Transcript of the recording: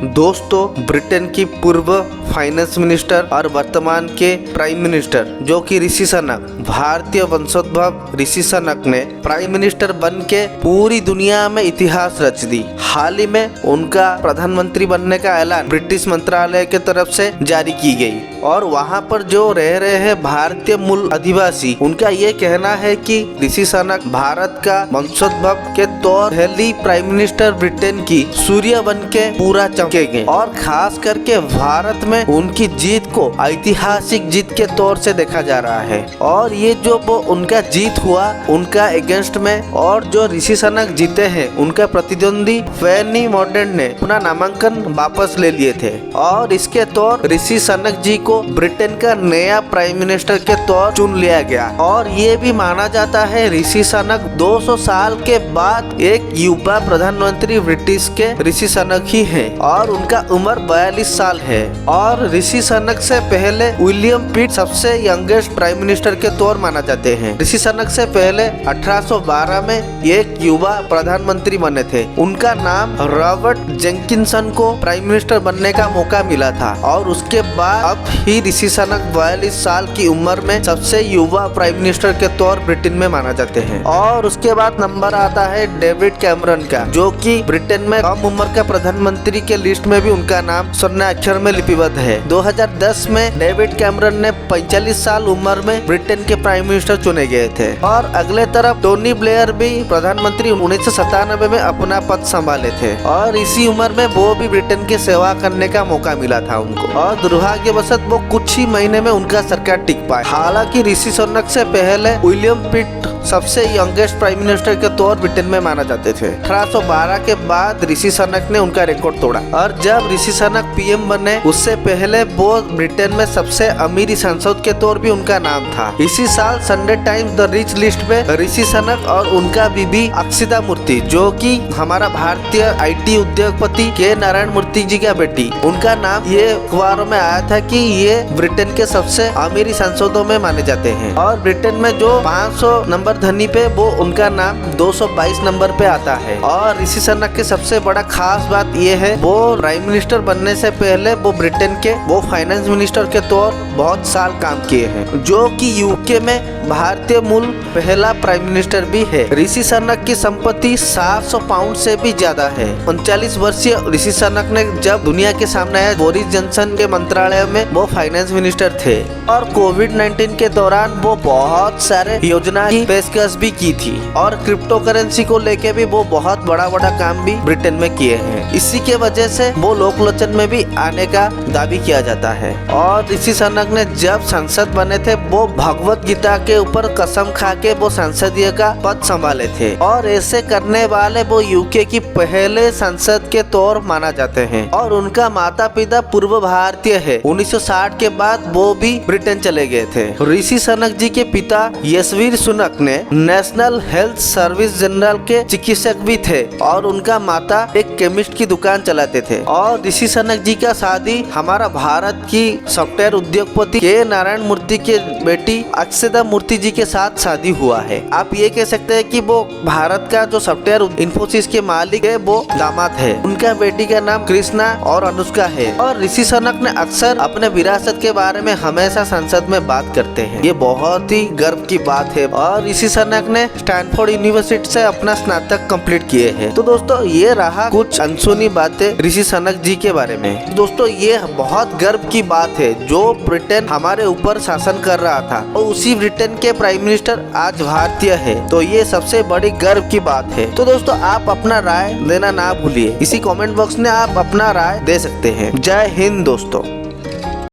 दोस्तों, ब्रिटेन की पूर्व फाइनेंस मिनिस्टर और वर्तमान के प्राइम मिनिस्टर जो कि ऋषि सनक, भारतीय वंशोद्भव ऋषि सनक ने प्राइम मिनिस्टर बन के पूरी दुनिया में इतिहास रच दी। हाल ही में उनका प्रधानमंत्री बनने का ऐलान ब्रिटिश मंत्रालय के तरफ से जारी की गई और वहां पर जो रह रहे हैं भारतीय मूल अधिवासी, उनका ये कहना है कि ऋषि सनक भारत का वंशोद्भव के तौर पहली प्राइम मिनिस्टर ब्रिटेन की सूर्य बन के पूरा चमकेंगे और खास करके भारत में उनकी जीत को ऐतिहासिक जीत के तौर से देखा जा रहा है। और ये जो वो उनका जीत हुआ उनका अगेंस्ट में, और जो ऋषि सनक जीते हैं उनका प्रतिद्वंदी फेनी मॉर्डन ने अपना नामांकन वापस ले लिए थे और इसके तौर ऋषि सनक जी को ब्रिटेन का नया प्राइम मिनिस्टर के तौर चुन लिया गया। और ये भी माना जाता है ऋषि सनक 200 साल के बाद एक युवा प्रधानमंत्री ब्रिटिश के ऋषि सनक ही है और उनका उम्र 42 साल है। और ऋषि सनक से पहले विलियम पिट सबसे यंगेस्ट प्राइम मिनिस्टर के तौर माना जाते हैं। ऋषि सनक से पहले 1812 में एक युवा प्रधानमंत्री बने थे। उनका नाम रॉबर्ट जेंकिंसन को प्राइम मिनिस्टर बनने का मौका मिला था और उसके बाद अब ही ऋषि सनक 42 साल की उम्र में सबसे युवा प्राइम मिनिस्टर के तौर ब्रिटेन में माना जाते हैं। और उसके बाद नंबर आता है डेविड कैमरन का, जो कि ब्रिटेन में कम उम्र का प्रधानमंत्री के लिस्ट में भी उनका नाम स्वर्ण अक्षर में लिपिबद्ध है। 2010 में डेविड कैमरन ने 45 साल उम्र में ब्रिटेन के प्राइम मिनिस्टर चुने गए थे। और अगले तरफ टोनी ब्लेयर भी प्रधानमंत्री 1997 में अपना पद संभाले थे और इसी उम्र में वो भी ब्रिटेन की सेवा करने का मौका मिला था उनको। और दुर्भाग्यवश वो कुछ ही महीने में उनका सरकार टिक पाए। हालांकि ऋषि सनक से पहले विलियम पिट सबसे यंगेस्ट प्राइम मिनिस्टर के तौर ब्रिटेन में माना जाते थे। 1812 के बाद ऋषि सनक ने उनका रिकॉर्ड तोड़ा और जब ऋषि सनक पीएम बने उससे पहले वो ब्रिटेन में सबसे अमीर सांसद के तौर भी उनका नाम था। इसी साल Sunday times the rich list में ऋषि सनक और उनका बीबी अक्षिता मूर्ति, जो कि हमारा भारतीय आईटी उद्योगपति के नारायण मूर्ति जी का बेटी, उनका नाम ये अखबारों में आया था कि ये ब्रिटेन के सबसे अमीर सांसदों में माने जाते हैं। और ब्रिटेन में जो 500 नंबर धनी पे वो उनका नाम 222 नंबर पे आता है। और ऋषि सनक की सबसे बड़ा खास बात ये है वो प्राइम मिनिस्टर बनने से पहले वो ब्रिटेन के वो फाइनेंस मिनिस्टर के तौर बहुत साल काम किए हैं, जो कि यूके में भारतीय मूल पहला प्राइम मिनिस्टर भी है। ऋषि सनक की संपत्ति 700 पाउंड से भी ज्यादा है। 39 वर्षीय ऋषि सनक ने जब दुनिया के सामने आया बोरिस जॉनसन के मंत्रालय में वो फाइनेंस मिनिस्टर थे और कोविड-19 के दौरान वो बहुत सारे योजना की पेशकश भी की थी और क्रिप्टो करेंसी को लेके भी वो बहुत बड़ा काम भी ब्रिटेन में किए हैं। इसी के वजह से वो लोकलोचन में भी आने का दावी किया जाता है। और ऋषि सनक ने जब सांसद बने थे वो भगवत गीता के ऊपर कसम खा के वो संसदीय का पद संभाले थे और ऐसे करने वाले वो यूके की पहले सांसद के तौर माना जाते हैं। और उनका माता पिता पूर्व भारतीय है। 1960 के बाद वो भी ब्रिटेन चले गए थे। ऋषि सनक जी के पिता यशवीर सुनक ने नेशनल हेल्थ सर्विस जनरल के चिकित्सक भी थे और उनका माता एक केमिस्ट की दुकान चलाते थे। और ऋषि सनक जी का शादी हमारा भारत की सॉफ्टवेयर उद्योगपति के नारायण मूर्ति के बेटी अक्षिता मूर्ति जी के साथ शादी हुआ है। आप ये कह सकते हैं कि वो भारत का जो सॉफ्टवेयर इन्फोसिस के मालिक है वो दामाद है। उनका बेटी का नाम कृष्णा और अनुष्का है। और ऋषि सनक ने अक्सर अपने विरासत के बारे में हमेशा संसद में बात करते हैं। ये बहुत ही गर्व की बात है। और ऋषि सनक ने स्टैनफोर्ड यूनिवर्सिटी से अपना स्नातक कंप्लीट किए हैं। तो दोस्तों ये रहा कुछ अनसुनी बातें ऋषि सनक जी के बारे में। दोस्तों ये बहुत गर्व की बात है जो ब्रिटेन हमारे ऊपर शासन कर रहा था और उसी ब्रिटेन के प्राइम मिनिस्टर आज भारतीय है, तो ये सबसे बड़ी गर्व की बात है। तो दोस्तों आप अपना राय देना ना भूलिए। इसी कमेंट बॉक्स में आप अपना राय दे सकते हैं। जय हिंद दोस्तों।